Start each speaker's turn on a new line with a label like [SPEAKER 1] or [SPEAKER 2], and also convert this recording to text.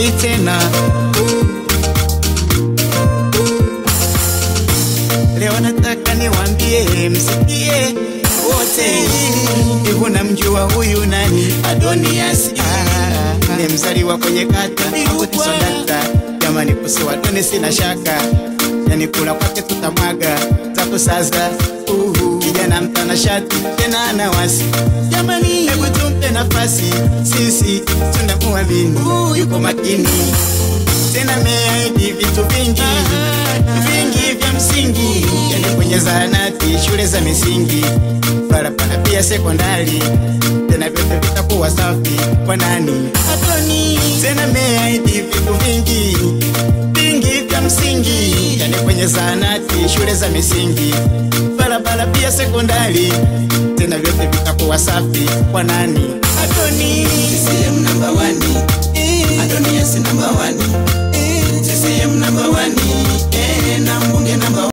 [SPEAKER 1] hoi tena. Leo nataka niwaambie msikie wote, hivi unamjua huyu nani? Adonias. Ni mzaliwa kwenye kata Sonata. Jamani kusiwa Adoni sina shaka, yani kula kwake tutamwaga za kusaza. Kijana mtanashati tena ana wasi, jamani hebu tumpe nafasi, sisi tunamuamini yuko makini. Tena ameahidi vitu vingi vingi vya msingi, yani kwenye zahanati, shule za misingi, barabara pia sekondari, tena vyote vitakuwa safi kwa nani? Adoni. Tena ameahidi vitu vingi vingi vya msingi, yani kwenye zahanati, shule za misingi, barabara pia sekondari, tena vyote vitakuwa safi kwa nani? Adoni. CCM number 1, Adonias number 1.